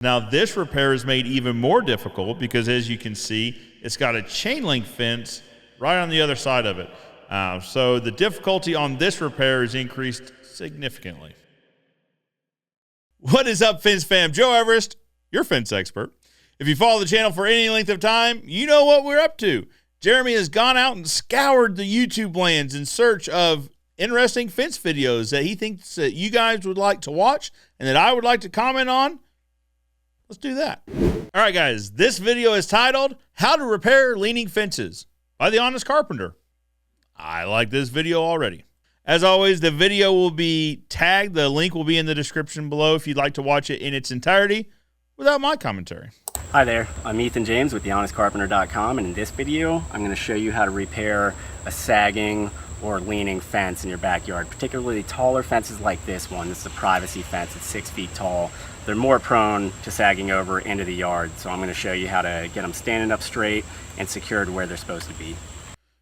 Now this repair is made even more difficult because, as you can see, it's got a chain link fence right on the other side of it. So the difficulty on this repair is increased significantly. What is up, fence fam? Joe Everest, your fence expert. If you follow the channel for any length of time, you know what we're up to. Jeremy has gone out and scoured the YouTube lands in search of interesting fence videos that he thinks that you guys would like to watch and that I would like to comment on. Let's do that. All right, guys, this video is titled How to Repair Leaning Fences by the Honest Carpenter. I like this video already. As always, the video will be tagged. The link will be in the description below if you'd like to watch it in its entirety without my commentary. Hi there, I'm Ethan James with thehonestcarpenter.com, and in this video I'm going to show you how to repair a sagging or leaning fence in your backyard, particularly taller fences like this one. This is a privacy fence. It's 6 feet tall. They're more prone to sagging over into the yard, so I'm going to show you how to get them standing up straight and secured where they're supposed to be.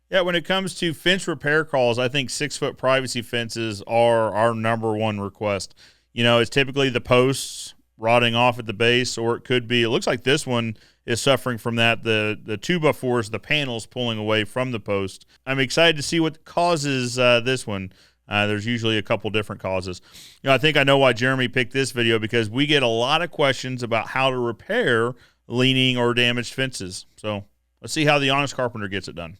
Yeah, when it comes to fence repair calls, I think 6-foot privacy fences are our #1 request. You know, it's typically the posts rotting off at the base, or it could be, it looks like this one is suffering from that. The 2x4 is the panels pulling away from the post. I'm excited to see what causes this one. There's usually a couple different causes. You know, I think I know why Jeremy picked this video, because we get a lot of questions about how to repair leaning or damaged fences. So let's see how the Honest Carpenter gets it done.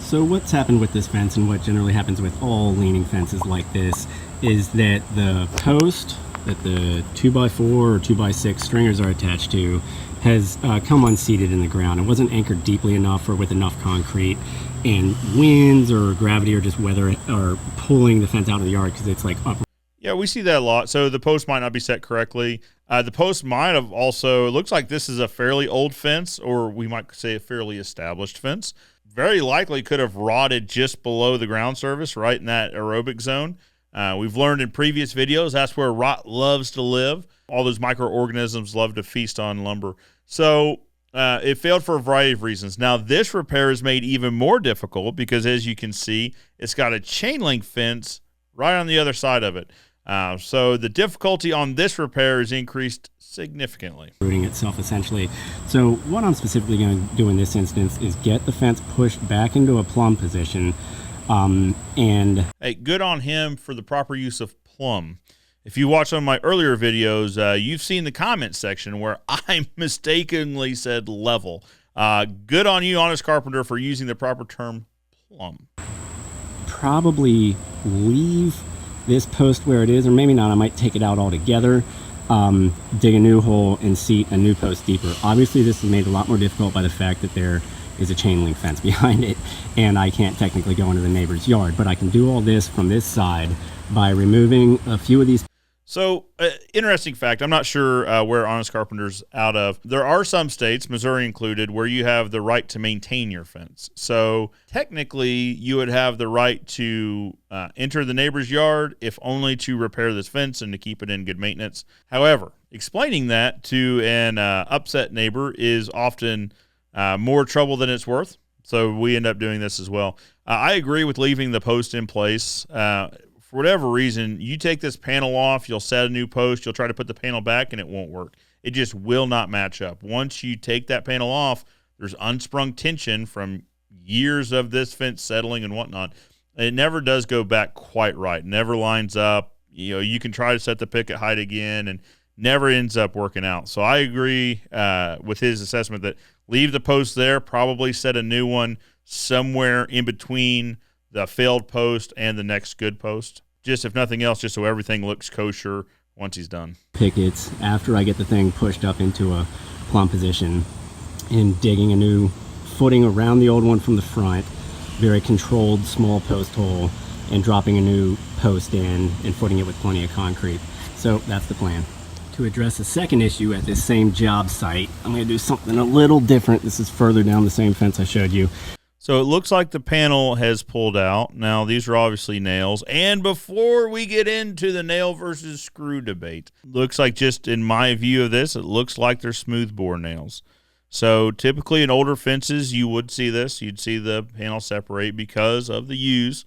So what's happened with this fence, and what generally happens with all leaning fences like this, is that the post that the 2x4 or 2x6 stringers are attached to has come unseated in the ground. It wasn't anchored deeply enough or with enough concrete, and winds or gravity or just weather are pulling the fence out of the yard because it's like up. Yeah, we see that a lot. So the post might not be set correctly. The post might have also, it looks like this is a fairly old fence, or we might say a fairly established fence. Very likely could have rotted just below the ground surface, right in that aerobic zone. We've learned in previous videos that's where rot loves to live. All those microorganisms love to feast on lumber. So it failed for a variety of reasons. Now this repair is made even more difficult because, as you can see, it's got a chain link fence right on the other side of it. So the difficulty on this repair is increased significantly. Rooting itself, essentially. So what I'm specifically going to do in this instance is get the fence pushed back into a plumb position. And hey, good on him for the proper use of plumb. If you watch some of my earlier videos, you've seen the comment section where I mistakenly said level. Good on you, Honest Carpenter, for using the proper term plumb. Probably leave this post where it is, or maybe not. I might take it out altogether, dig a new hole and seat a new post deeper. Obviously this is made a lot more difficult by the fact that there is a chain link fence behind it and I can't technically go into the neighbor's yard, but I can do all this from this side by removing a few of these. So, interesting fact, I'm not sure where Honest Carpenter's out of. There are some states, Missouri included, where you have the right to maintain your fence. So, technically, you would have the right to enter the neighbor's yard, if only to repair this fence and to keep it in good maintenance. However, explaining that to an upset neighbor is often more trouble than it's worth. So, we end up doing this as well. I agree with leaving the post in place. For whatever reason, you take this panel off, you'll set a new post, you'll try to put the panel back, and it won't work. It just will not match up. Once you take that panel off, there's unsprung tension from years of this fence settling and whatnot. It never does go back quite right. Never lines up. You know, you can try to set the picket height again and never ends up working out. So I agree with his assessment that leave the post there, probably set a new one somewhere in between the failed post and the next good post. Just, if nothing else, just so everything looks kosher once he's done. Pickets after I get the thing pushed up into a plumb position and digging a new footing around the old one from the front, very controlled small post hole, and dropping a new post in and footing it with plenty of concrete. So that's the plan. To address the second issue at this same job site, I'm going to do something a little different. This is further down the same fence I showed you. So it looks like the panel has pulled out. Now, these are obviously nails. And before we get into the nail versus screw debate, looks like, just in my view of this, it looks like they're smooth bore nails. So typically in older fences, you would see this. You'd see the panel separate because of the use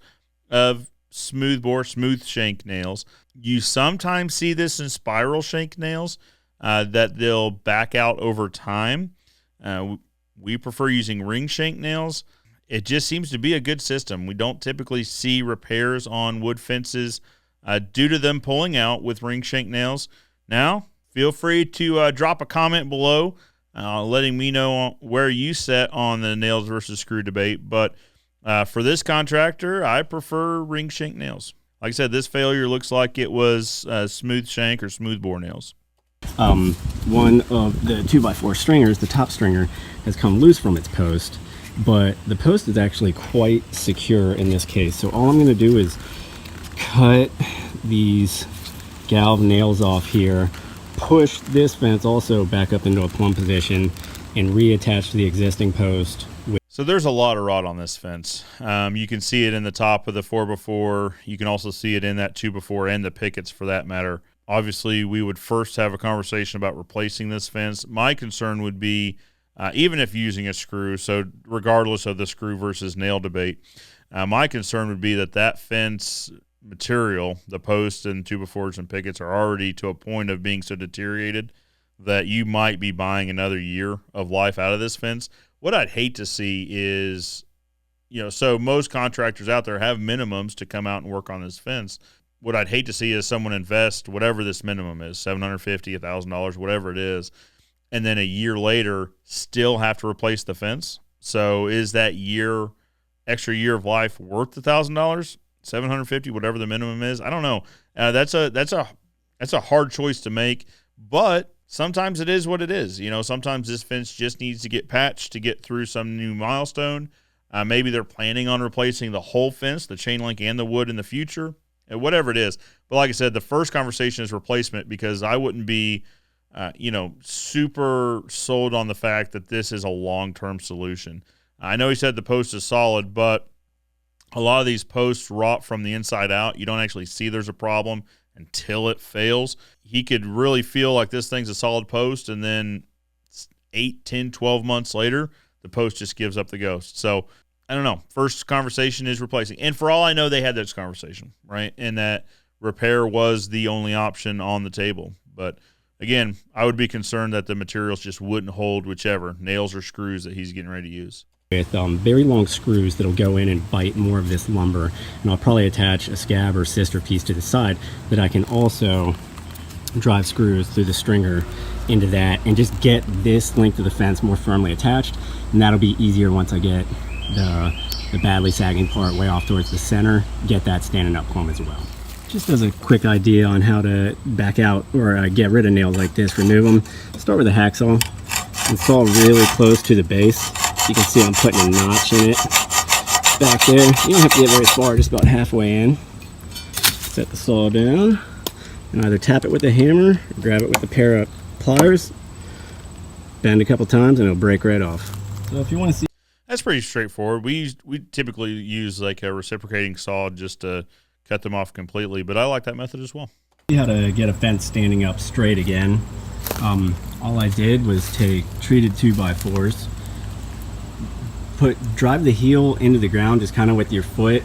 of smooth bore, smooth shank nails. You sometimes see this in spiral shank nails. that they'll back out over time. We prefer using ring shank nails. It just seems to be a good system. We don't typically see repairs on wood fences due to them pulling out with ring shank nails. Now, feel free to drop a comment below letting me know where you set on the nails versus screw debate. But for this contractor, I prefer ring shank nails. Like I said, this failure looks like it was smooth shank or smooth bore nails. One of the 2x4 stringers, the top stringer, has come loose from its post, but the post is actually quite secure in this case. So all I'm going to do is cut these galv nails off here, push this fence also back up into a plumb position, and reattach to the existing post. So there's a lot of rot on this fence. You can see it in the top of the 4x4. You can also see it in that 2x4 and the pickets for that matter. Obviously, we would first have a conversation about replacing this fence. My concern would be, even if using a screw, so regardless of the screw versus nail debate, my concern would be that fence material, the posts and 2x4s and pickets, are already to a point of being so deteriorated that you might be buying another year of life out of this fence. What I'd hate to see is, so most contractors out there have minimums to come out and work on this fence. What I'd hate to see is someone invest whatever this minimum is, $750, $1,000, whatever it is, and then a year later still have to replace the fence. So is that extra year of life worth the $1,000, $750, whatever the minimum is? I don't know. That's a hard choice to make, but sometimes it is what it is. Sometimes this fence just needs to get patched to get through some new milestone. Maybe they're planning on replacing the whole fence, the chain link and the wood in the future. Whatever it is. But like I said, the first conversation is replacement, because I wouldn't be, super sold on the fact that this is a long-term solution. I know he said the post is solid, but a lot of these posts rot from the inside out. You don't actually see there's a problem until it fails. He could really feel like this thing's a solid post, and then 8, 10, 12 months later, the post just gives up the ghost. So I don't know. First conversation is replacing. And for all I know, they had this conversation, right? And that repair was the only option on the table. But again, I would be concerned that the materials just wouldn't hold whichever, nails or screws, that he's getting ready to use. With very long screws that'll go in and bite more of this lumber. And I'll probably attach a scab or sister piece to the side that I can also drive screws through the stringer into that and just get this length of the fence more firmly attached. And that'll be easier once I get the badly sagging part way off towards the center, get that standing up plumb as well. Just as a quick idea on how to back out or get rid of nails like this, remove them, start with a hacksaw, install really close to the base. You can see I'm putting a notch in it back there. You don't have to get very far, just about halfway in. Set the saw down and either tap it with a hammer or grab it with a pair of pliers, bend a couple times, and it'll break right off. So if you want to see, that's pretty straightforward. We typically use like a reciprocating saw just to cut them off completely, but I like that method as well. See how to get a fence standing up straight again. All I did was take treated 2x4s, drive the heel into the ground just kind of with your foot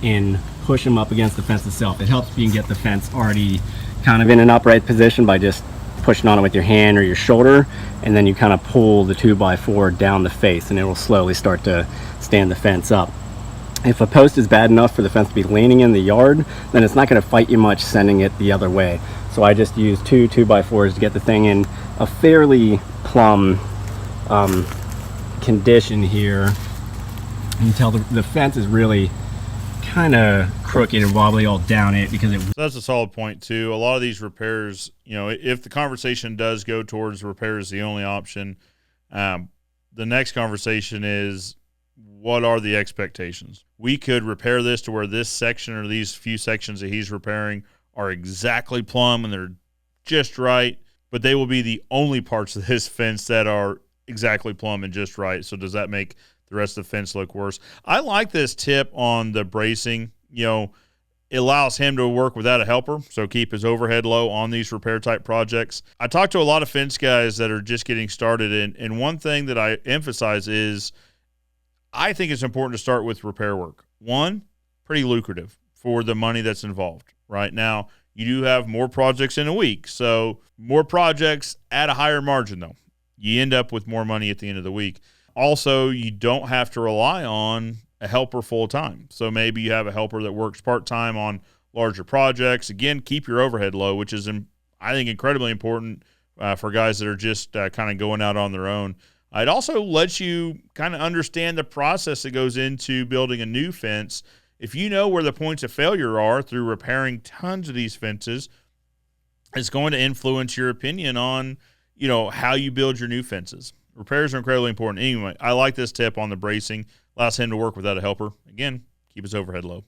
and push them up against the fence itself. It helps if you can get the fence already kind of in an upright position by just pushing on it with your hand or your shoulder, and then you kind of pull the 2x4 down the face and it will slowly start to stand the fence up. If a post is bad enough for the fence to be leaning in the yard, then it's not going to fight you much sending it the other way. So I just use 2x4s to get the thing in a fairly plumb condition here. You can tell the fence is really kind of crooked and wobbly all down it because So that's a solid point too. A lot of these repairs, if the conversation does go towards repair is the only option, the next conversation is, what are the expectations? We could repair this to where this section or these few sections that he's repairing are exactly plumb and they're just right, but they will be the only parts of this fence that are exactly plumb and just right. So does that make the rest of the fence look worse? I like this tip on the bracing. It allows him to work without a helper, so keep his overhead low on these repair type projects. I talk to a lot of fence guys that are just getting started, and one thing that I emphasize is I think it's important to start with repair work. One, pretty lucrative for the money that's involved. Right now, You do have more projects in a week. So more projects at a higher margin, though. You end up with more money at the end of the week. Also, you don't have to rely on a helper full time. So maybe you have a helper that works part time on larger projects. Again, keep your overhead low, which is, I think, incredibly important for guys that are just kind of going out on their own. It also lets you kind of understand the process that goes into building a new fence. If you know where the points of failure are through repairing tons of these fences, it's going to influence your opinion on, how you build your new fences. Repairs are incredibly important. Anyway, I like this tip on the bracing. Allows him to work without a helper. Again, keep his overhead low.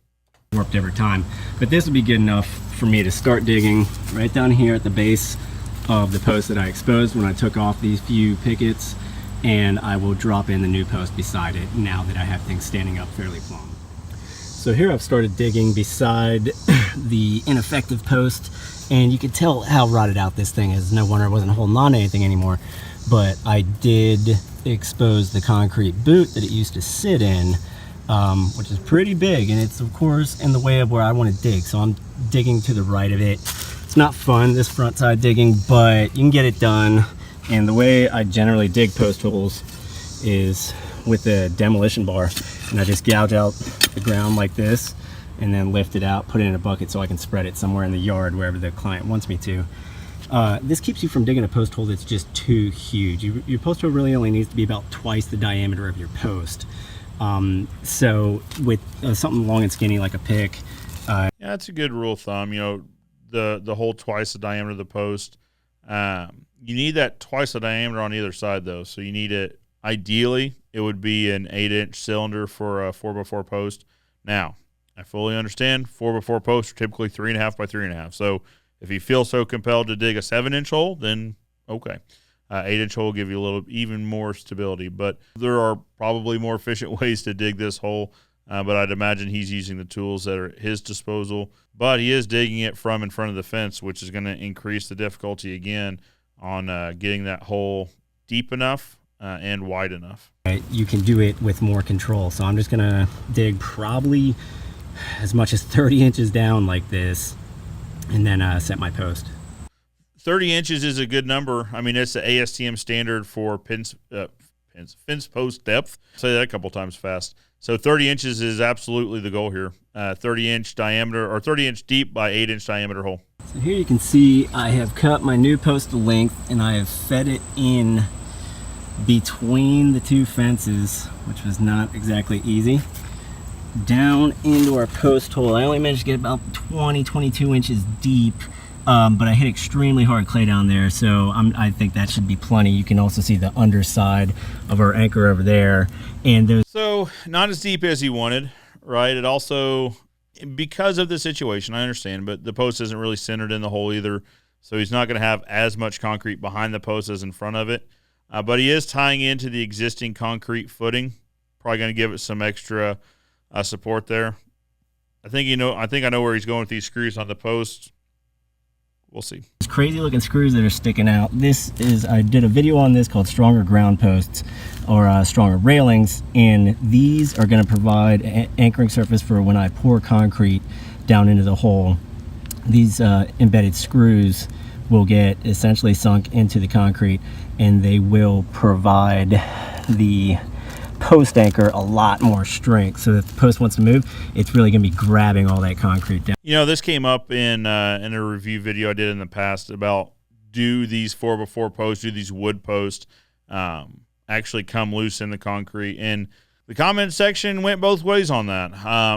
Warped every time. But this would be good enough for me to start digging right down here at the base of the post that I exposed when I took off these few pickets, and I will drop in the new post beside it now that I have things standing up fairly plumb. So here I've started digging beside the ineffective post, and you can tell how rotted out this thing is. No wonder it wasn't holding on to anything anymore. But I did expose the concrete boot that it used to sit in, which is pretty big, and it's of course in the way of where I want to dig. So I'm digging to the right of it. It's not fun, this front side digging, but you can get it done. And the way I generally dig post holes is with a demolition bar, and I just gouge out the ground like this and then lift it out, put it in a bucket so I can spread it somewhere in the yard wherever the client wants me to. This keeps you from digging a post hole that's just too huge. Your post hole really only needs to be about twice the diameter of your post. So with something long and skinny like a pick, yeah, that's a good rule of thumb. The hole twice the diameter of the post. You need that twice the diameter on either side, though. So you need it. Ideally, it would be an 8-inch cylinder for a 4x4 post. Now, I fully understand 4x4 posts are typically 3.5 by 3.5. So if you feel so compelled to dig a 7-inch hole, then okay. 8-inch hole will give you a little even more stability. But there are probably more efficient ways to dig this hole. But I'd imagine he's using the tools that are at his disposal. But he is digging it from in front of the fence, which is going to increase the difficulty again on getting that hole deep enough and wide enough. You can do it with more control. So I'm just going to dig probably as much as 30 inches down like this, and then set my post. 30 inches is a good number. I mean, it's the ASTM standard for fence post depth. Say that a couple times fast. So 30 inches is absolutely the goal here. 30-inch diameter, or 30-inch deep by 8-inch diameter hole. So here you can see I have cut my new post to length, and I have fed it in between the two fences, which was not exactly easy, down into our post hole. I only managed to get about 22 inches deep, but I hit extremely hard clay down there, so I think that should be plenty. You can also see the underside of our anchor over there, and there's so not as deep as he wanted, right? It also, because of the situation, I understand, but the post isn't really centered in the hole either, so he's not going to have as much concrete behind the post as in front of it. But he is tying into the existing concrete footing. Probably going to give it some extra support there. I think I know where he's going with these screws on the post. We'll see. These crazy looking screws that are sticking out. I did a video on this called Stronger Ground Posts, or Stronger Railings, and these are going to provide an anchoring surface for when I pour concrete down into the hole. These embedded screws will get essentially sunk into the concrete, and they will provide the post anchor a lot more strength. So if the post wants to move, it's really going to be grabbing all that concrete down. This came up in a review video I did in the past about, do these 4x4 posts, do these wood posts actually come loose in the concrete? And the comment section went both ways on that.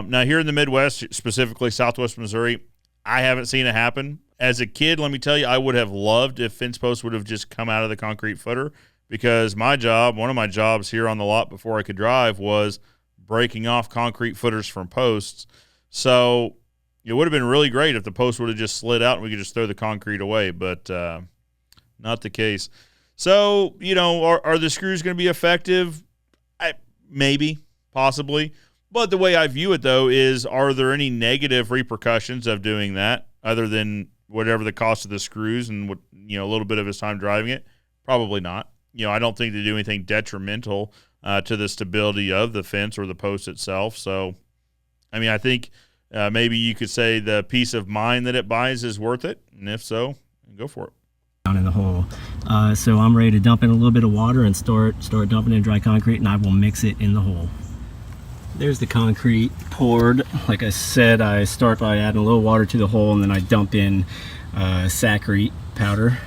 Now here in the Midwest, specifically Southwest Missouri, I haven't seen it happen. As a kid, let me tell you, I would have loved if fence posts would have just come out of the concrete footer, because one of my jobs here on the lot before I could drive was breaking off concrete footers from posts. So it would have been really great if the post would have just slid out and we could just throw the concrete away, but not the case. So, are the screws going to be effective? Maybe, possibly. But the way I view it, though, is, are there any negative repercussions of doing that other than whatever the cost of the screws and a little bit of his time driving it? Probably not. I don't think they do anything detrimental to the stability of the fence or the post itself. So, I think maybe you could say the peace of mind that it buys is worth it. And if so, go for it. Down in the hole. So I'm ready to dump in a little bit of water and start dumping in dry concrete, and I will mix it in the hole. There's the concrete poured. Like I said, I start by adding a little water to the hole, and then I dump in Saccharine powder.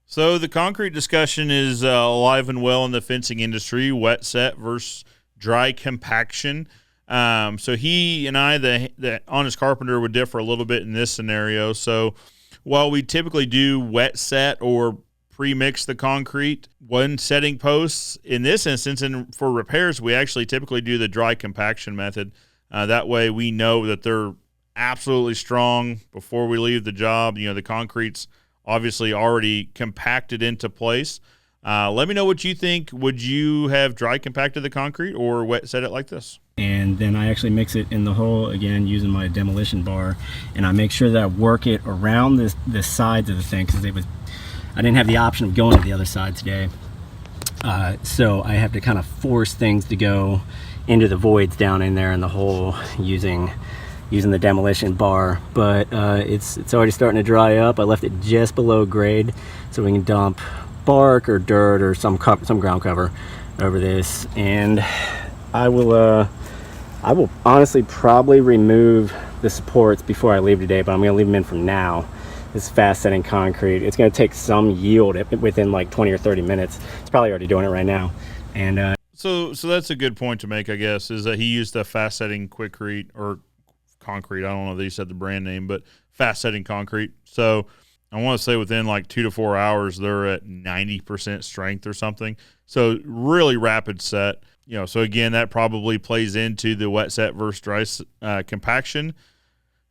So the concrete discussion is alive and well in the fencing industry, wet set versus dry compaction. So he and I, the Honest Carpenter, would differ a little bit in this scenario. So while we typically do wet set or pre-mix the concrete when setting posts, in this instance and for repairs, we actually typically do the dry compaction method. That way we know that they're absolutely strong before we leave the job. The concrete's obviously already compacted into place. Let me know what you think. Would you have dry compacted the concrete or wet set it like this? And then I actually mix it in the hole again using my demolition bar, and I make sure that I work it around the sides of the thing, because I didn't have the option of going to the other side today. So I have to kind of force things to go into the voids down in there in the hole using the demolition bar. But it's already starting to dry up. I left it just below grade so we can dump bark or dirt or some ground cover over this. And I will honestly probably remove the supports before I leave today, but I'm going to leave them in for now. This fast setting concrete, it's going to take some yield within like 20 or 30 minutes. It's probably already doing it right now. And so that's a good point to make, I guess, is that he used a fast setting quickcrete or concrete. I don't know if he said the brand name, but fast setting concrete. So I want to say within like 2 to 4 hours, they're at 90% strength or something. So really rapid set. So again, that probably plays into the wet set versus dry compaction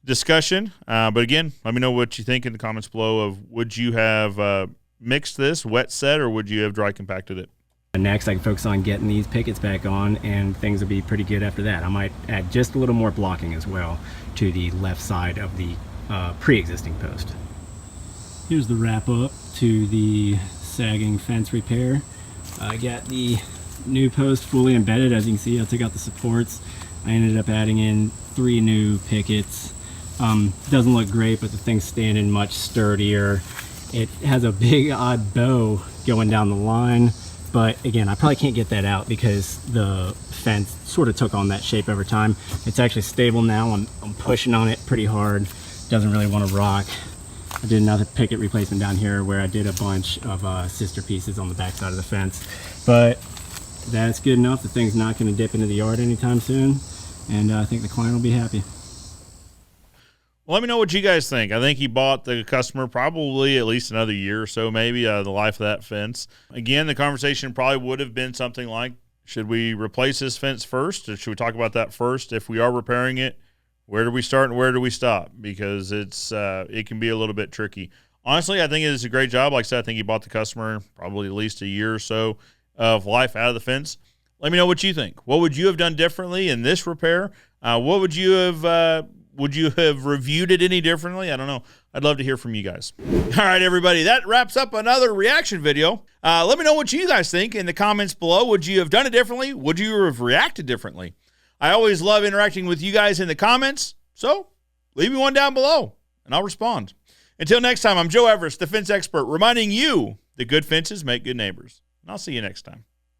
discussion. But again, let me know what you think in the comments below of, would you have mixed this wet set or would you have dry compacted it? Next, I can focus on getting these pickets back on, and things will be pretty good after that. I might add just a little more blocking as well to the left side of the pre-existing post. Here's the wrap up to the sagging fence repair. I got the new post fully embedded. As you can see, I took out the supports. I ended up adding in 3 new pickets. Doesn't look great, but the thing's standing much sturdier. It has a big odd bow going down the line, but again, I probably can't get that out because the fence sort of took on that shape over time. It's actually stable now. I'm pushing on it pretty hard. Doesn't really want to rock. I did another picket replacement down here where I did a bunch of sister pieces on the back side of the fence, but that's good enough. The thing's not going to dip into the yard anytime soon, and I think the client will be happy. Well, let me know what you guys think. I think he bought the customer probably at least another year or so, maybe, the life of that fence. Again, the conversation probably would have been something like, should we replace this fence first? Or should we talk about that first? If we are repairing it, where do we start and where do we stop? Because it can be a little bit tricky. Honestly, I think it is a great job. Like I said, I think he bought the customer probably at least a year or so of life out of the fence. Let me know what you think. What would you have done differently in this repair? What would you have... Would you have reviewed it any differently? I don't know. I'd love to hear from you guys. All right, everybody. That wraps up another reaction video. Let me know what you guys think in the comments below. Would you have done it differently? Would you have reacted differently? I always love interacting with you guys in the comments. So leave me one down below, and I'll respond. Until next time, I'm Joe Everest, the fence expert, reminding you that good fences make good neighbors. And I'll see you next time.